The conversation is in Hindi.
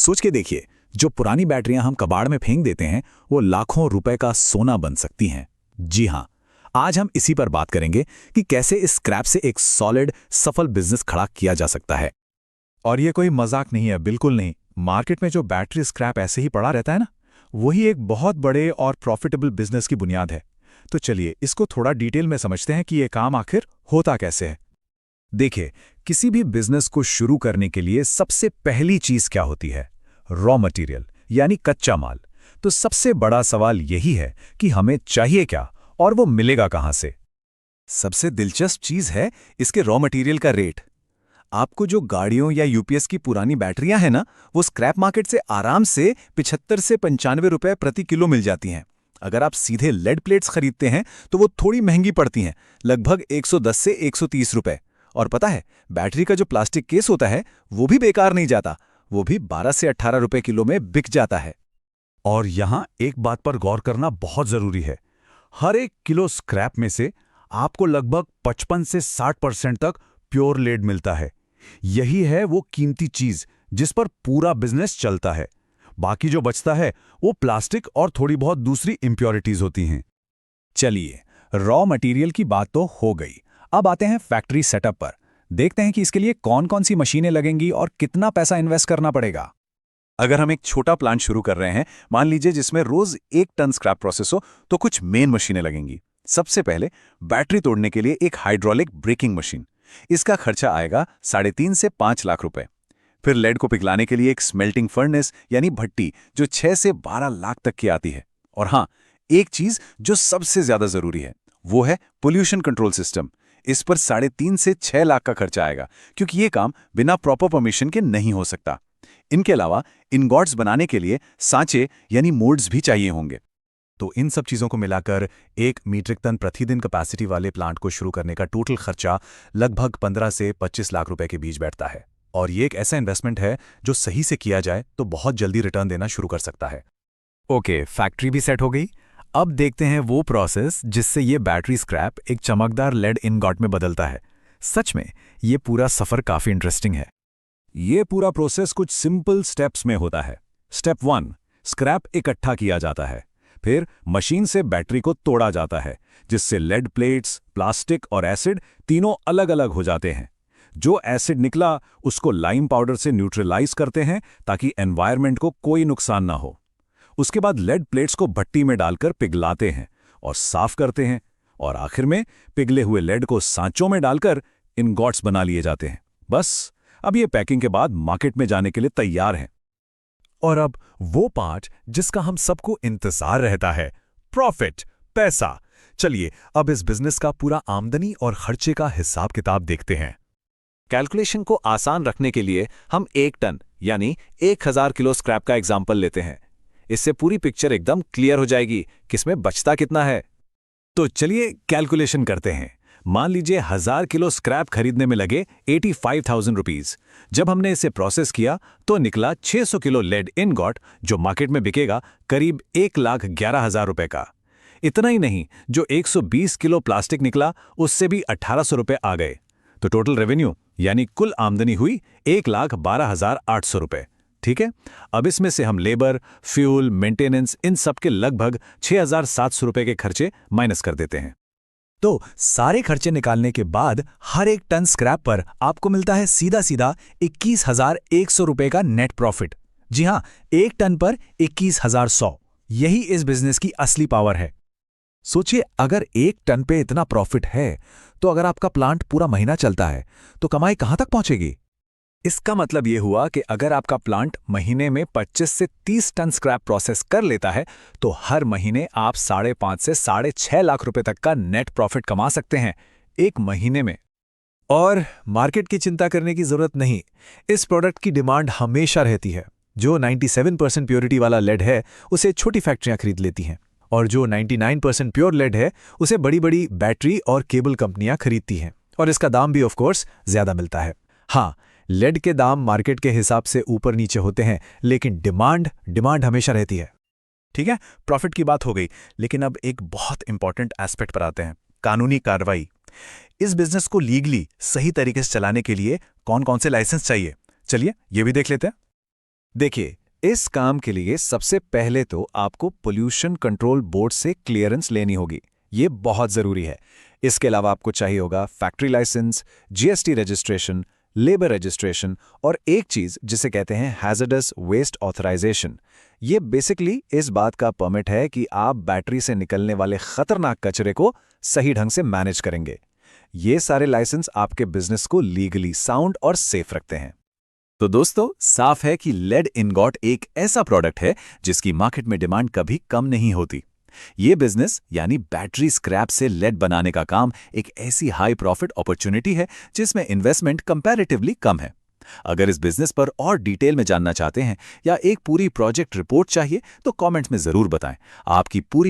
सोच के देखिए, जो पुरानी बैटरियां हम कबाड़ में फेंक देते हैं वो लाखों रुपए का सोना बन सकती हैं। जी हाँ, आज हम इसी पर बात करेंगे कि कैसे इस स्क्रैप से एक सॉलिड सफल बिजनेस खड़ा किया जा सकता है। और ये कोई मजाक नहीं है, बिल्कुल नहीं। मार्केट में जो बैटरी स्क्रैप ऐसे ही पड़ा रहता है ना, वही एक बहुत बड़े और प्रॉफिटेबल बिजनेस की बुनियाद है। तो चलिए इसको थोड़ा डिटेल में समझते हैं कि ये काम आखिर होता कैसे है। देखिए, किसी भी बिजनेस को शुरू करने के लिए सबसे पहली चीज क्या होती है? रॉ मटेरियल, यानी कच्चा माल। तो सबसे बड़ा सवाल यही है कि हमें चाहिए क्या और वो मिलेगा कहां से। सबसे दिलचस्प चीज है इसके रॉ मटेरियल का रेट। आपको जो गाड़ियों या यूपीएस की पुरानी बैटरियां हैं ना, वो स्क्रैप मार्केट से आराम से 75 से 95 रुपए प्रति किलो मिल जाती हैं। अगर आप सीधे लेड प्लेट्स खरीदते हैं तो वो थोड़ी महंगी पड़ती हैं, लगभग 110 से 130 रुपए। और पता है, बैटरी का जो प्लास्टिक केस होता है वो भी बेकार नहीं जाता, वो भी 12 से 18 रुपए किलो में बिक जाता है। और यहां एक बात पर गौर करना बहुत जरूरी है। हर एक किलो स्क्रैप में से आपको लगभग 55 से 60% तक प्योर लेड मिलता है। यही है वो कीमती चीज जिस पर पूरा बिजनेस चलता है। बाकी जो बचता है वो प्लास्टिक और थोड़ी बहुत दूसरी इम्प्योरिटीज होती हैं। चलिए, रॉ मटेरियल की बात तो हो गई। अब आते हैं फैक्ट्री सेटअप पर। देखते हैं कि इसके लिए कौन कौन सी मशीनें लगेंगी और कितना पैसा इन्वेस्ट करना पड़ेगा। अगर हम एक छोटा प्लांट शुरू कर रहे हैं, मान लीजिए जिसमें रोज 1 टन स्क्रैप प्रोसेस हो, तो कुछ मेन मशीनें लगेंगी। सबसे पहले बैटरी तोड़ने के लिए एक हाइड्रोलिक ब्रेकिंग मशीन। इसका खर्चा आएगा 3.5 से 5 लाख रुपए। फिर लेड को पिघलाने के लिए एक स्मेल्टिंग फर्नेस यानी भट्टी, जो 6 से 12 लाख तक की आती है। और हाँ, एक चीज जो सबसे ज्यादा जरूरी है वो है पोल्यूशन कंट्रोल सिस्टम। इस पर 3.5 से 6 लाख का खर्चा आएगा, क्योंकि ये काम बिना प्रॉपर परमिशन के नहीं हो सकता। इनके अलावा इनगॉट्स बनाने के लिए सांचे यानी मोल्ड्स भी चाहिए होंगे। तो इन सब चीज़ों को मिलाकर 1 मीट्रिक टन प्रतिदिन कैपेसिटी वाले प्लांट को शुरू करने का टोटल खर्चा लगभग 15 से 25 लाख रुपए के बीच बैठता है। और ये एक ऐसा इन्वेस्टमेंट है जो सही से किया जाए तो बहुत जल्दी रिटर्न देना शुरू कर सकता है। ओके, फैक्ट्री भी सेट हो गई। अब देखते हैं वो प्रोसेस जिससे ये बैटरी स्क्रैप एक चमकदार लेड इनगॉट में बदलता है। सच में ये पूरा सफर काफी इंटरेस्टिंग है। ये पूरा प्रोसेस कुछ सिंपल स्टेप्स में होता है। स्टेप 1, स्क्रैप इकट्ठा किया जाता है। फिर मशीन से बैटरी को तोड़ा जाता है, जिससे लेड प्लेट्स, प्लास्टिक और एसिड तीनों अलग अलग हो जाते हैं। जो एसिड निकला उसको लाइम पाउडर से न्यूट्रलाइज करते हैं ताकि एनवायरनमेंट को कोई नुकसान ना हो। उसके बाद लेड प्लेट्स को भट्टी में डालकर पिघलाते हैं और साफ करते हैं। और आखिर में पिघले हुए लेड को सांचों में डालकर इनगॉट्स बना लिए जाते हैं। बस, अब ये पैकिंग के बाद मार्केट में जाने के लिए तैयार हैं। और अब वो पार्ट जिसका हम सबको इंतजार रहता है, प्रॉफिट, पैसा। चलिए अब इस बिजनेस का पूरा आमदनी और खर्चे का हिसाब किताब देखते हैं। कैलकुलेशन को आसान रखने के लिए हम 1 टन यानी 1000 किलो स्क्रैप का एग्जाम्पल लेते हैं। इससे पूरी पिक्चर एकदम क्लियर हो जाएगी किसमें बचता कितना है। तो चलिए कैलकुलेशन करते हैं। मान लीजिए 1000 किलो स्क्रैप खरीदने में लगे 85,000 रुपीज। जब हमने इसे प्रोसेस किया तो निकला 600 किलो लेड इनगॉट, जो मार्केट में बिकेगा करीब 1,11,000 रुपए का। इतना ही नहीं, जो 120 किलो प्लास्टिक निकला उससे भी 1,800 रुपए आ गए। तो टोटल रेवेन्यू यानी कुल आमदनी हुई 1,12,800 रुपए। ठीक है, अब इसमें से हम लेबर, फ्यूल, मेंटेनेंस, इन सब के लगभग 6,700 रुपए के खर्चे माइनस कर देते हैं। तो सारे खर्चे निकालने के बाद हर एक टन स्क्रैप पर आपको मिलता है सीधा सीधा 21,100 रुपए का नेट प्रॉफिट। जी हां, एक टन पर 21,100। यही इस बिजनेस की असली पावर है। सोचिए, अगर एक टन पे इतना प्रॉफिट है तो अगर आपका प्लांट पूरा महीना चलता है तो कमाई कहां तक पहुंचेगी? इसका मतलब यह हुआ कि अगर आपका प्लांट महीने में 25 से 30 टन स्क्रैप प्रोसेस कर लेता है तो हर महीने आप 5.5 से 6.5 लाख रुपए तक का नेट प्रॉफिट कमा सकते हैं, एक महीने में। और मार्केट की चिंता करने की जरूरत नहीं। इस प्रोडक्ट की डिमांड हमेशा रहती है। जो 97% प्योरिटी वाला लेड है उसे छोटी फैक्ट्रियां खरीद लेती हैं, और जो 99% प्योर लेड है उसे बड़ी बड़ी बैटरी और केबल कंपनियां खरीदती हैं। और इसका दाम भी ऑफ कोर्स ज्यादा मिलता है। हाँ, लेड के दाम मार्केट के हिसाब से ऊपर नीचे होते हैं, लेकिन डिमांड हमेशा रहती है। ठीक है, प्रॉफिट की बात हो गई, लेकिन अब एक बहुत इंपॉर्टेंट एस्पेक्ट पर आते हैं, कानूनी कार्रवाई। इस बिजनेस को लीगली सही तरीके से चलाने के लिए कौन कौन से लाइसेंस चाहिए, चलिए ये भी देख लेते हैं। देखिए, इस काम के लिए सबसे पहले तो आपको पोल्यूशन कंट्रोल बोर्ड से क्लियरेंस लेनी होगी। ये बहुत ज़रूरी है। इसके अलावा आपको चाहिए होगा factory licence, GST registration, labour registration और एक चीज़ जिसे कहते हैं हैज़र्डस वेस्ट ऑथराइजेशन। ये बेसिकली इस बात का परमिट है कि आप बैटरी से निकलने वाले खतरनाक कचरे को सही ढंग से मैनेज करेंगे। ये सारे लाइसेंस आपके बिजनेस को लीगली साउंड और सेफ रखते हैं। तो दोस्तों, साफ है कि लेड इनगॉट एक ऐसा प्रोडक्ट है जिसकी मार्केट में डिमांड कभी कम नहीं होती। ये बिजनेस यानी बैटरी स्क्रैप से लेड बनाने का काम एक ऐसी हाई प्रॉफिट अपॉर्चुनिटी है जिसमें इन्वेस्टमेंट कंपैरेटिवली कम है। अगर इस बिजनेस पर और डिटेल में जानना चाहते हैं या एक पूरी प्रोजेक्ट रिपोर्ट चाहिए तो कमेंट्स में जरूर बताएं। आपकी पूरी